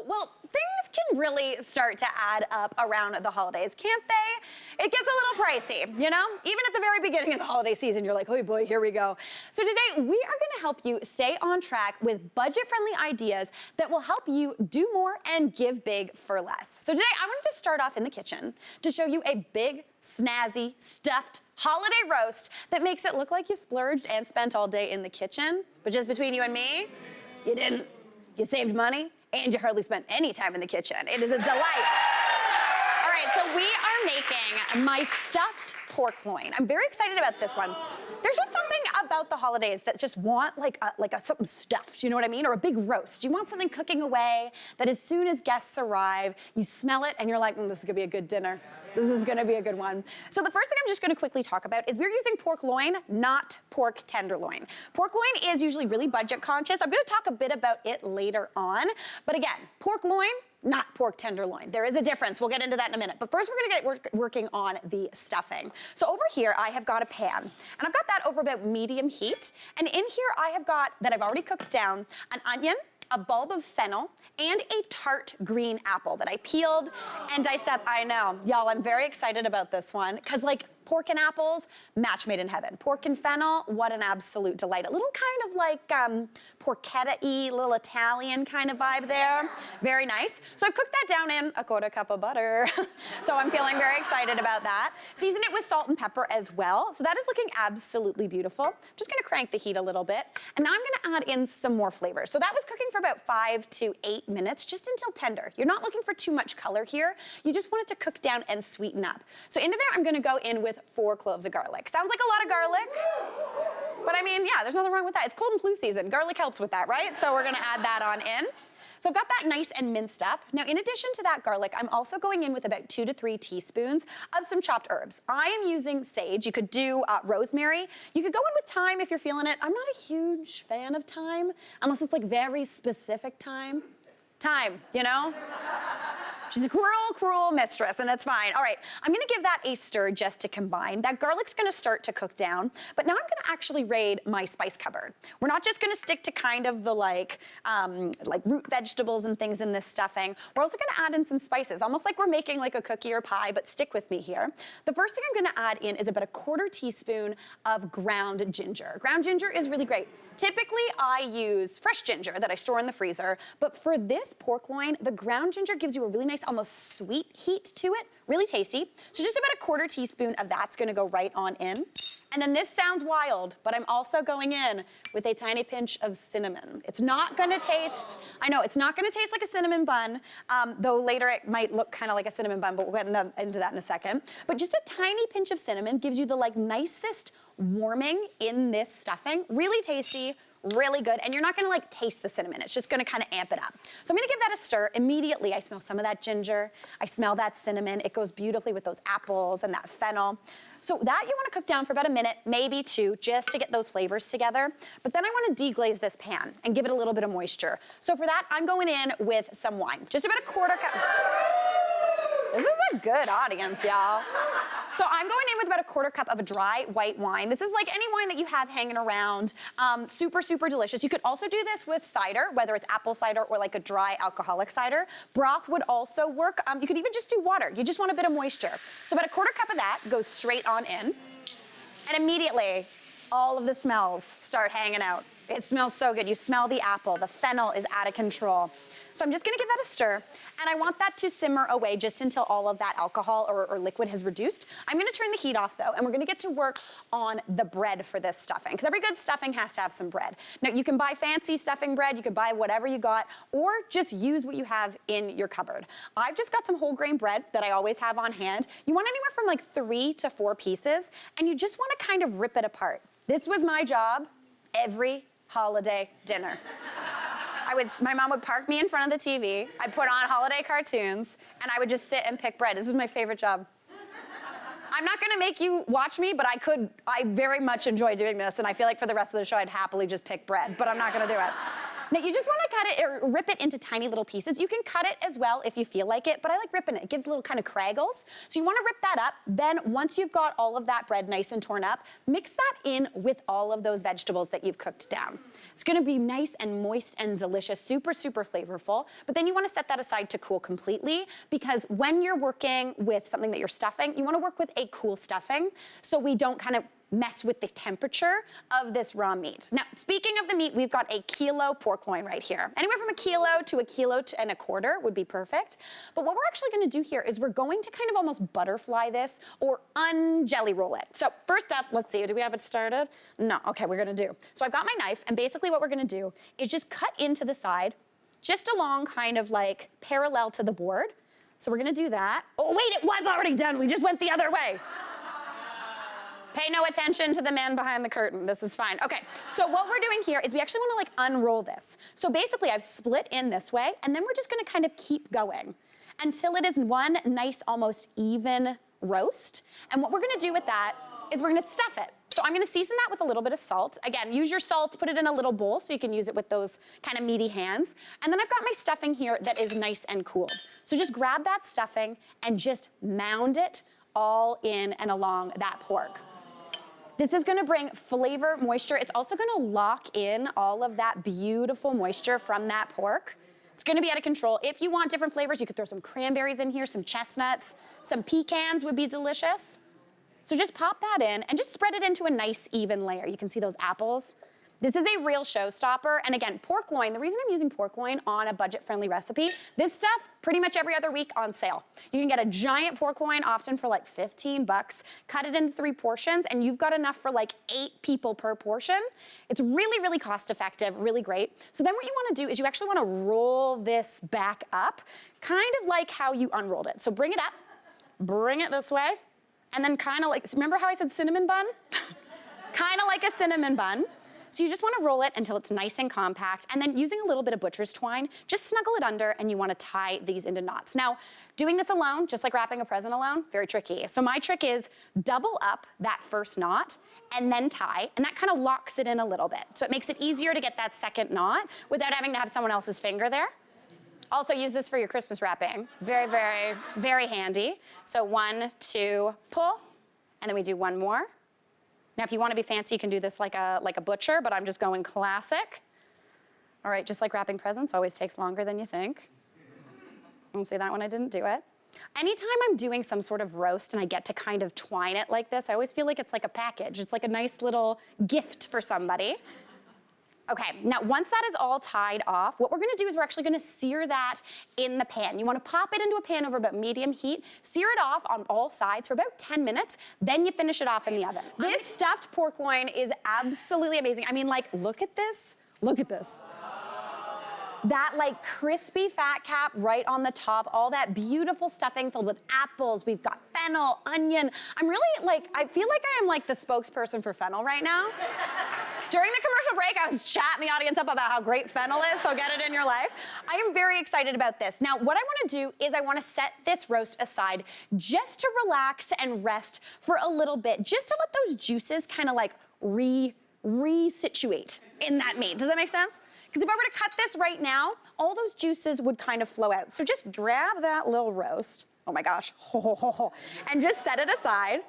Well, things can really start to add up around the holidays, can't they? It gets a little pricey, you know? Even at the very beginning of the holiday season, you're like, oh boy, here we go. So today, we are gonna help you stay on track with budget-friendly ideas that will help you do more and give big for less. So today, I wanna just start off in the kitchen to show you a big, snazzy, stuffed holiday roast that makes it look like you splurged and spent all day in the kitchen. But just between you and me, you didn't. You saved money, and you hardly spent any time in the kitchen. It is a delight. All right, so we are making my stuffed pork loin. I'm very excited about this one. There's just something about the holidays that just want something stuffed, you know what I mean? Or a big roast. You want something cooking away that as soon as guests arrive, you smell it and you're like, this is gonna be a good dinner. This is gonna be a good one. So the first thing I'm just gonna quickly talk about is we're using pork loin, not pork tenderloin. Pork loin is usually really budget conscious. I'm gonna talk a bit about it later on. But again, pork loin, not pork tenderloin. There is a difference. We'll get into that in a minute. But first, we're gonna get working on the stuffing. So over here, I have got a pan, and I've got that over about medium heat. And in here, I have got, that I've already cooked down, an onion, a bulb of fennel, and a tart green apple that I peeled and diced up. I know, y'all, I'm very excited about this one, because like, pork and apples, match made in heaven. Pork and fennel, what an absolute delight. A little kind of like porchetta-y, little Italian kind of vibe there. Very nice. So I've cooked that down in a quarter cup of butter. So I'm feeling very excited about that. Season it with salt and pepper as well. So that is looking absolutely beautiful. Just gonna crank the heat a little bit. And now I'm gonna add in some more flavors. So that was cooking for about 5 to 8 minutes, just until tender. You're not looking for too much color here. You just want it to cook down and sweeten up. So into there, I'm gonna go in with 4 cloves of garlic. Sounds like a lot of garlic, but I mean, yeah, there's nothing wrong with that. It's cold and flu season. Garlic helps with that, right? So we're gonna add that on in. So I've got that nice and minced up. Now, in addition to that garlic, I'm also going in with about 2 to 3 teaspoons of some chopped herbs. I am using sage. You could do rosemary. You could go in with thyme if you're feeling it. I'm not a huge fan of thyme, unless it's like very specific thyme. Thyme, you know? She's a cruel, cruel mistress, and it's fine. All right, I'm gonna give that a stir just to combine. That garlic's gonna start to cook down, but now I'm gonna actually raid my spice cupboard. We're not just gonna stick to kind of the like root vegetables and things in this stuffing. We're also gonna add in some spices, almost like we're making like a cookie or pie, but stick with me here. The first thing I'm gonna add in is about a 1/4 teaspoon of ground ginger. Ground ginger is really great. Typically, I use fresh ginger that I store in the freezer, but for this pork loin, the ground ginger gives you a really nice, almost sweet heat to it, really tasty. So just about a 1/4 teaspoon of that's gonna go right on in. And then this sounds wild, but I'm also going in with a tiny pinch of cinnamon. It's not gonna taste, I know, it's not gonna taste like a cinnamon bun, though later it might look kind of like a cinnamon bun, but we'll get into that in a second. But just a tiny pinch of cinnamon gives you the like nicest warming in this stuffing. Really tasty, really good, and you're not gonna like taste the cinnamon. It's just gonna kind of amp it up. So I'm gonna give that a stir. Immediately, I smell some of that ginger. I smell that cinnamon. It goes beautifully with those apples and that fennel. So that you wanna cook down for about a minute, maybe 2, just to get those flavors together. But then I wanna deglaze this pan and give it a little bit of moisture. So for that, I'm going in with some wine. Just about a 1/4 cup. This is a good audience, y'all. So I'm going in with about a 1/4 cup of a dry white wine. This is like any wine that you have hanging around. Super, super delicious. You could also do this with cider, whether it's apple cider or like a dry alcoholic cider. Broth would also work. You could even just do water. You just want a bit of moisture. So about a 1/4 cup of that goes straight on in. And immediately, all of the smells start hanging out. It smells so good. You smell the apple. The fennel is out of control. So I'm just gonna give that a stir, and I want that to simmer away just until all of that alcohol or liquid has reduced. I'm gonna turn the heat off though, and we're gonna get to work on the bread for this stuffing, because every good stuffing has to have some bread. Now you can buy fancy stuffing bread, you can buy whatever you got, or just use what you have in your cupboard. I've just got some whole grain bread that I always have on hand. You want anywhere from like 3 to 4 pieces, and you just wanna kind of rip it apart. This was my job every holiday dinner. My mom would park me in front of the TV, I'd put on holiday cartoons, and I would just sit and pick bread. This was my favorite job. I'm not gonna make you watch me, but I very much enjoy doing this, and I feel like for the rest of the show, I'd happily just pick bread, but I'm not gonna do it. Now you just wanna cut it or rip it into tiny little pieces. You can cut it as well if you feel like it, but I like ripping it. It gives little kind of craggles. So you wanna rip that up. Then once you've got all of that bread nice and torn up, mix that in with all of those vegetables that you've cooked down. It's gonna be nice and moist and delicious, super, super flavorful. But then you wanna set that aside to cool completely, because when you're working with something that you're stuffing, you wanna work with a cool stuffing so we don't kind of mess with the temperature of this raw meat. Now, speaking of the meat, we've got a kilo pork loin right here. Anywhere from a kilo to a kilo and a quarter would be perfect. But what we're actually gonna do here is we're going to kind of almost butterfly this or unjelly roll it. So first up, let's see, do we have it started? No, okay, we're gonna do. So I've got my knife, and basically what we're gonna do is just cut into the side, just along kind of like parallel to the board. So we're gonna do that. Oh wait, it was already done. We just went the other way. Pay no attention to the man behind the curtain. This is fine. Okay, so what we're doing here is we actually wanna like unroll this. So basically I've split in this way, and then we're just gonna kind of keep going until it is one nice, almost even roast. And what we're gonna do with that is we're gonna stuff it. So I'm gonna season that with a little bit of salt. Again, use your salt, put it in a little bowl so you can use it with those kind of meaty hands. And then I've got my stuffing here that is nice and cooled. So just grab that stuffing and just mound it all in and along that pork. This is gonna bring flavor, moisture. It's also gonna lock in all of that beautiful moisture from that pork. It's gonna be out of control. If you want different flavors, you could throw some cranberries in here, some chestnuts, some pecans would be delicious. So just pop that in and just spread it into a nice even layer. You can see those apples. This is a real showstopper. And again, pork loin, the reason I'm using pork loin on a budget-friendly recipe, this stuff pretty much every other week on sale. You can get a giant pork loin often for like 15 bucks, cut it into 3 portions, and you've got enough for like 8 people per portion. It's really, really cost effective, really great. So then what you wanna do is you actually wanna roll this back up, kind of like how you unrolled it. So bring it up, bring it this way, and then kind of like, remember how I said cinnamon bun? Kind of like a cinnamon bun. So you just wanna roll it until it's nice and compact, and then using a little bit of butcher's twine, just snuggle it under, and you wanna tie these into knots. Now, doing this alone, just like wrapping a present alone, very tricky. So my trick is double up that first knot and then tie, and that kind of locks it in a little bit. So it makes it easier to get that second knot without having to have someone else's finger there. Also use this for your Christmas wrapping. Very, very, very handy. So 1, 2, pull, and then we do 1 more. Now, if you want to be fancy, you can do this like a butcher, but I'm just going classic. All right, just like wrapping presents always takes longer than you think. You see that one? I didn't do it. Anytime I'm doing some sort of roast and I get to kind of twine it like this, I always feel like it's like a package. It's like a nice little gift for somebody. Okay, now once that is all tied off, what we're gonna do is we're actually gonna sear that in the pan. You wanna pop it into a pan over about medium heat, sear it off on all sides for about 10 minutes, then you finish it off in the oven. This stuffed pork loin is absolutely amazing. I mean, like, look at this, look at this. That like crispy fat cap right on the top, all that beautiful stuffing filled with apples. We've got fennel, onion. I'm really like, I feel like I am like the spokesperson for fennel right now. During the commercial break, I was chatting the audience up about how great fennel is, so get it in your life. I am very excited about this. Now, what I wanna do is I wanna set this roast aside just to relax and rest for a little bit, just to let those juices kind of like resituate in that meat. Does that make sense? Because if I were to cut this right now, all those juices would kind of flow out. So just grab that little roast, oh my gosh, and just set it aside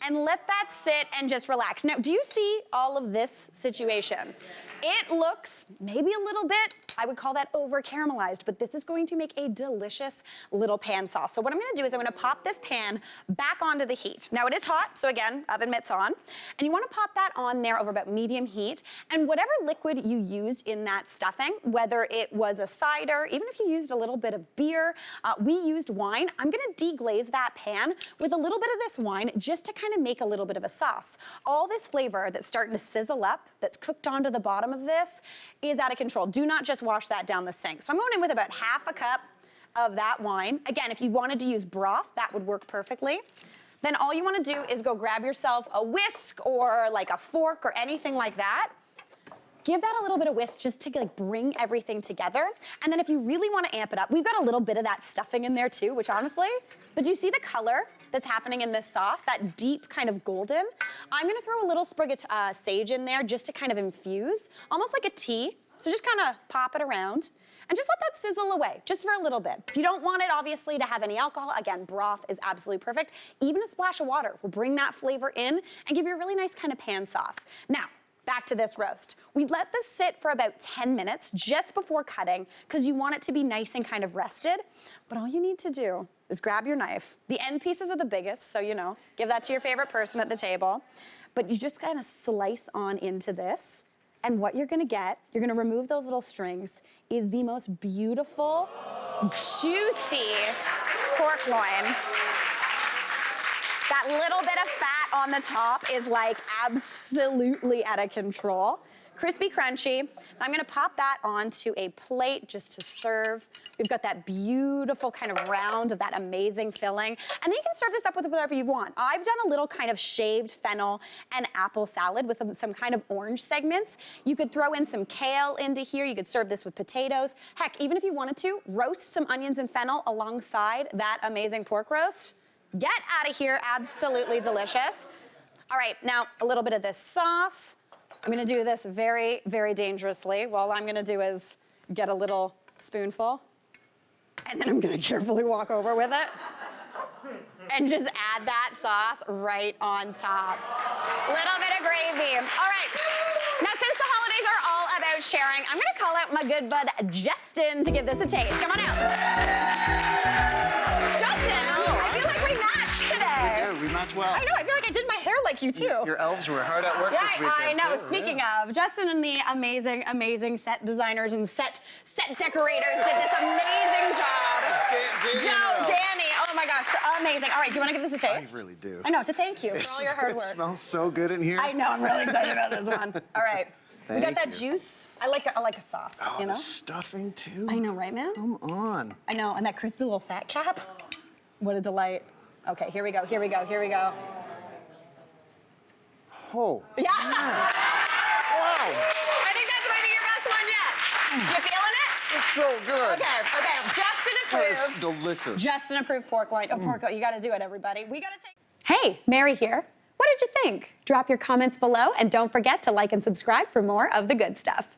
and let that sit and just relax. Now, do you see all of this situation? It looks maybe a little bit, I would call that over caramelized, but this is going to make a delicious little pan sauce. So what I'm gonna do is I'm gonna pop this pan back onto the heat. Now it is hot, so again, oven mitts on. And you wanna pop that on there over about medium heat. And whatever liquid you used in that stuffing, whether it was a cider, even if you used a little bit of beer, we used wine. I'm gonna deglaze that pan with a little bit of this wine just to kind of make a little bit of a sauce. All this flavor that's starting to sizzle up, that's cooked onto the bottom of this, is out of control. Do not just wash that down the sink. So I'm going in with about half a cup of that wine. Again, if you wanted to use broth, that would work perfectly. Then all you wanna do is go grab yourself a whisk or like a fork or anything like that. Give that a little bit of whisk just to like bring everything together. And then if you really wanna amp it up, we've got a little bit of that stuffing in there too, which honestly, but do you see the color that's happening in this sauce, that deep kind of golden? I'm gonna throw a little sprig of sage in there just to kind of infuse, almost like a tea. So just kind of pop it around and just let that sizzle away, just for a little bit. If you don't want it, obviously, to have any alcohol, again, broth is absolutely perfect. Even a splash of water will bring that flavor in and give you a really nice kind of pan sauce. Now, back to this roast. We let this sit for about 10 minutes just before cutting because you want it to be nice and kind of rested. But all you need to do is grab your knife. The end pieces are the biggest, so give that to your favorite person at the table. But you just kind of slice on into this. And what you're gonna get, you're gonna remove those little strings, is the most beautiful, juicy pork loin. That little bit of fat on the top is like absolutely out of control. Crispy, crunchy. Now I'm gonna pop that onto a plate just to serve. We've got that beautiful kind of round of that amazing filling. And then you can serve this up with whatever you want. I've done a little kind of shaved fennel and apple salad with some kind of orange segments. You could throw in some kale into here. You could serve this with potatoes. Heck, even if you wanted to, roast some onions and fennel alongside that amazing pork roast. Get out of here, absolutely delicious. All right, now a little bit of this sauce. I'm gonna do this very, very dangerously. All I'm gonna do is get a little spoonful, and then I'm gonna carefully walk over with it and just add that sauce right on top. Little bit of gravy. All right, now since the holidays are all about sharing, I'm gonna call out my good bud, Justin, to give this a taste. Come on out. Justin, I feel like we matched today. We match well. I know, I feel like I did my hair like you too. Your elves were hard at work this weekend. I know. Too, Speaking of, Justin and the amazing, amazing set designers and set decorators did this amazing job. Danny, oh my gosh, amazing. All right, do you want to give this a taste? I really do. I know, to thank you for all your hard work. It smells so good in here. I know, I'm really excited about this one. All right. We got that you. juice. I like a sauce, Oh, you know? the stuffing too. I know, right, man? Come on. I know, and that crispy little fat cap. What a delight. Okay, here we go, here we go, here we go. Oh. Yeah. Wow. I think that's maybe your best one yet. You feeling it? It's so good. Okay. Justin approved. It's delicious. Justin approved pork loin. Oh, pork loin. You got to do it, everybody. We got to take. Hey, Mary here. What did you think? Drop your comments below and don't forget to like and subscribe for more of the good stuff.